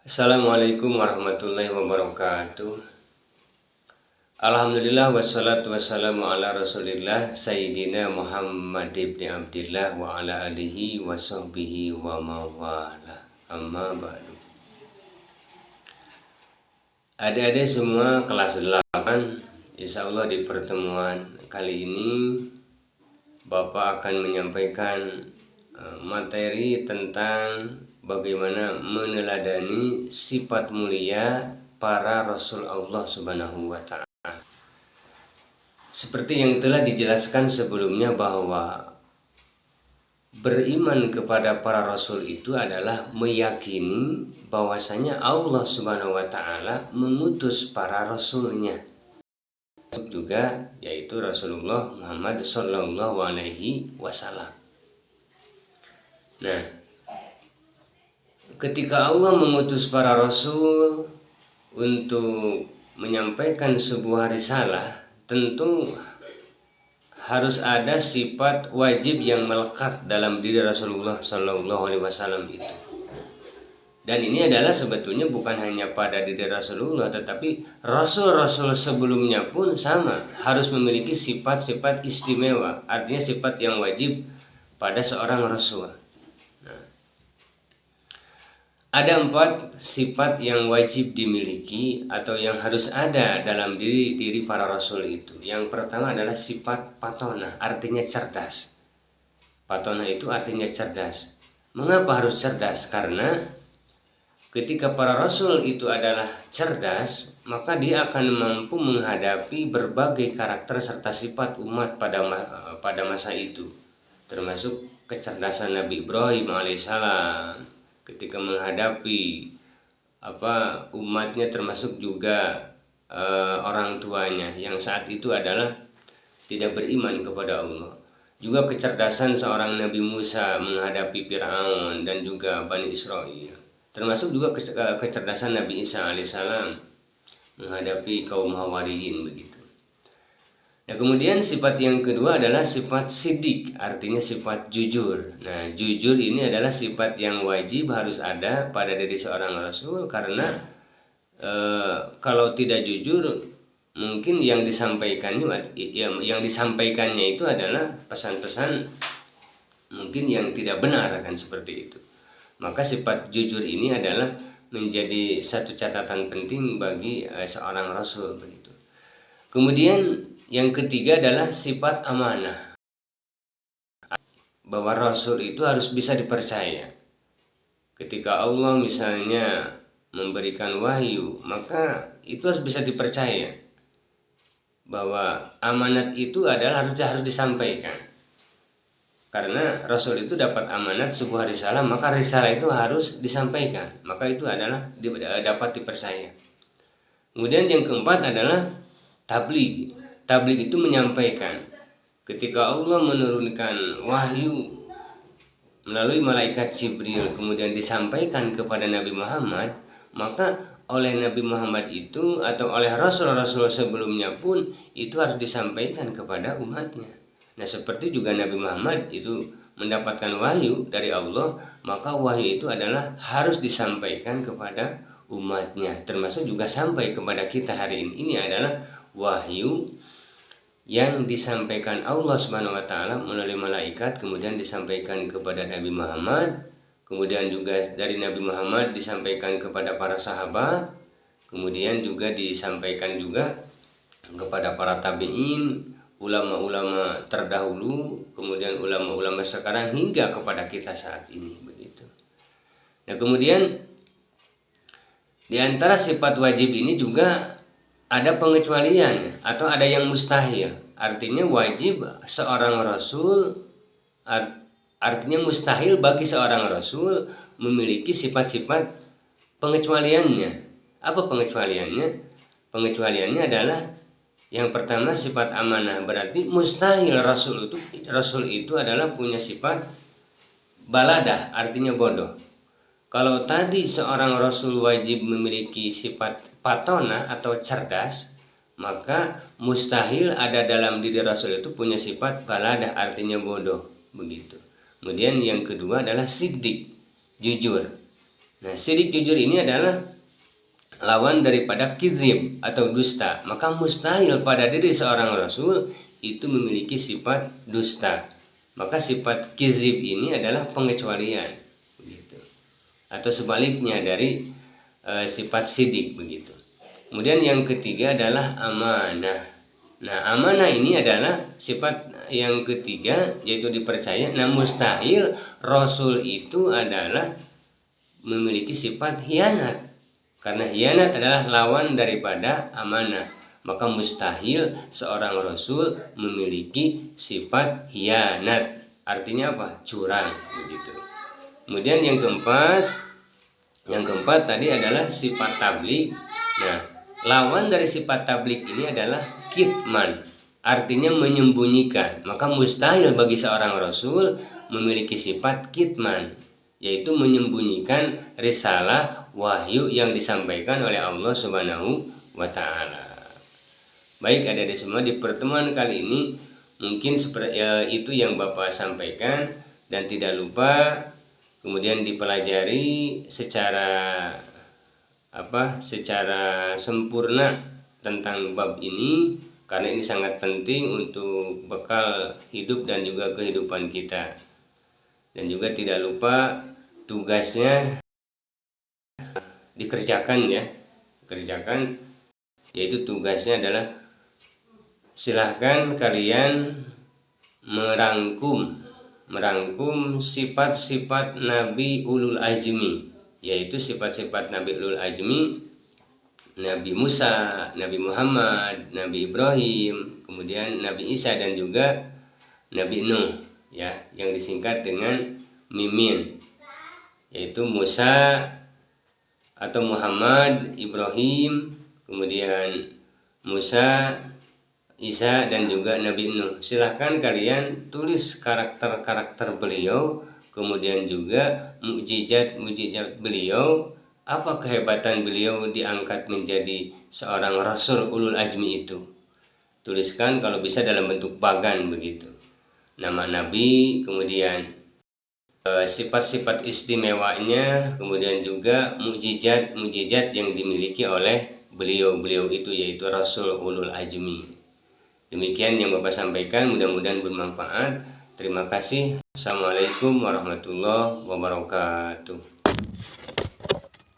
Assalamualaikum warahmatullahi wabarakatuh. Alhamdulillah wassalatu wassalamu ala rasulillah Sayyidina Muhammad ibn Abdillah wa ala alihi wa sahbihi wa mawala. Amma ba'du. Adik-adik semua kelas 8, insya Allah di pertemuan kali ini Bapak akan menyampaikan materi tentang bagaimana meneladani sifat mulia para Rasul Allah Subhanahu wa Ta'ala. Seperti yang telah dijelaskan sebelumnya bahwa beriman kepada para Rasul itu adalah meyakini bahwasanya Allah Subhanahu wa Ta'ala mengutus para Rasulnya juga, yaitu Rasulullah Muhammad Sallallahu Alaihi Wasallam. Nah, ketika Allah mengutus para Rasul untuk menyampaikan sebuah risalah, tentu harus ada sifat wajib yang melekat dalam diri Rasulullah Sallallahu Alaihi Wasallam itu. Dan ini adalah sebetulnya bukan hanya pada diri Rasulullah, tetapi Rasul-Rasul sebelumnya pun sama, harus memiliki sifat-sifat istimewa, artinya sifat yang wajib pada seorang Rasul. Ada 4 sifat yang wajib dimiliki atau yang harus ada dalam diri para Rasul itu. Yang pertama adalah sifat patona, artinya cerdas. Patona itu artinya cerdas. Mengapa harus cerdas? Karena ketika para Rasul itu adalah cerdas, maka dia akan mampu menghadapi berbagai karakter serta sifat umat pada masa itu. Termasuk kecerdasan Nabi Ibrahim alaihissalam ketika menghadapi umatnya, termasuk juga orang tuanya yang saat itu adalah tidak beriman kepada Allah. Juga kecerdasan seorang Nabi Musa menghadapi Fir'aun dan juga Bani Israel. Termasuk juga kecerdasan Nabi Isa alaihissalam menghadapi kaum Hawariyin begitu. Nah, kemudian sifat yang kedua adalah sifat sidik, artinya sifat jujur. Nah, jujur ini adalah sifat yang wajib harus ada pada diri seorang Rasul, karena kalau tidak jujur mungkin yang disampaikannya itu adalah pesan-pesan mungkin yang tidak benar, akan seperti itu. Maka sifat jujur ini adalah menjadi satu catatan penting bagi seorang Rasul begitu. Kemudian yang ketiga adalah sifat amanah, bahwa Rasul itu harus bisa dipercaya. Ketika Allah misalnya memberikan wahyu, maka itu harus bisa dipercaya bahwa amanat itu adalah harus disampaikan. Karena Rasul itu dapat amanat sebuah risalah, maka risalah itu harus disampaikan, maka itu adalah dapat dipercaya. Kemudian yang keempat adalah tabligh. Tabligh itu menyampaikan. Ketika Allah menurunkan wahyu melalui malaikat Jibril kemudian disampaikan kepada Nabi Muhammad, maka oleh Nabi Muhammad itu atau oleh Rasul-Rasul sebelumnya pun itu harus disampaikan kepada umatnya. Nah, seperti juga Nabi Muhammad itu mendapatkan wahyu dari Allah, maka wahyu itu adalah harus disampaikan kepada umatnya, termasuk juga sampai kepada kita hari ini. Ini adalah wahyu yang disampaikan Allah Subhanahu wa Ta'ala melalui malaikat, kemudian disampaikan kepada Nabi Muhammad, kemudian juga dari Nabi Muhammad disampaikan kepada para sahabat, kemudian juga disampaikan juga kepada para tabi'in, ulama-ulama terdahulu, kemudian ulama-ulama sekarang hingga kepada kita saat ini begitu. Nah, kemudian di antara sifat wajib ini juga ada pengecualian atau ada yang mustahil. Artinya wajib seorang Rasul, artinya mustahil bagi seorang Rasul memiliki sifat-sifat pengecualiannya. Apa pengecualiannya? Pengecualiannya adalah yang pertama sifat amanah. Berarti mustahil Rasul itu adalah punya sifat baladah, artinya bodoh. Kalau tadi seorang Rasul wajib memiliki sifat patona atau cerdas, maka mustahil ada dalam diri Rasul itu punya sifat baladah, artinya bodoh begitu. Kemudian yang kedua adalah siddiq, jujur. Nah, sidik jujur ini adalah lawan daripada kizib atau dusta. Maka mustahil pada diri seorang rasul itu memiliki sifat dusta. Maka sifat kizib ini adalah pengecualian, begitu. Atau sebaliknya dari sifat sidik, begitu. Kemudian yang ketiga adalah amanah. Nah, amanah ini adalah sifat yang ketiga, yaitu dipercaya. Nah, mustahil rasul itu adalah memiliki sifat hianat, karena hianat adalah lawan daripada amanah. Maka mustahil seorang rasul memiliki sifat hianat. Artinya apa? Curang, begitu. Kemudian yang keempat tadi adalah sifat tablik. Nah, lawan dari sifat tablik ini adalah kitman, artinya menyembunyikan. Maka mustahil bagi seorang rasul memiliki sifat kitman, yaitu menyembunyikan risalah wahyu yang disampaikan oleh Allah Subhanahu wa Ta'ala. Baik adik-adik semua, di pertemuan kali ini mungkin itu yang Bapak sampaikan, dan tidak lupa kemudian dipelajari secara sempurna tentang bab ini, karena ini sangat penting untuk bekal hidup dan juga kehidupan kita. Dan juga tidak lupa tugasnya dikerjakan, yaitu tugasnya adalah silahkan kalian merangkum sifat-sifat Nabi Ulul Azmi, yaitu sifat-sifat Nabi Ulul Azmi, Nabi Musa, Nabi Muhammad, Nabi Ibrahim, kemudian Nabi Isa, dan juga Nabi Nuh, ya, yang disingkat dengan Mimin, yaitu Musa atau Muhammad, Ibrahim, kemudian Musa, Isa, dan juga Nabi Nuh. Silahkan kalian tulis karakter-karakter beliau, kemudian juga mukjizat beliau, apa kehebatan beliau diangkat menjadi seorang rasul ulul azmi itu. Tuliskan kalau bisa dalam bentuk bagan, begitu. Nama Nabi, kemudian sifat-sifat istimewanya, kemudian juga mukjizat yang dimiliki oleh beliau itu, yaitu rasul ulul azmi. Demikian yang Bapak sampaikan, mudah-mudahan bermanfaat. Terima kasih. Assalamualaikum warahmatullahi wabarakatuh.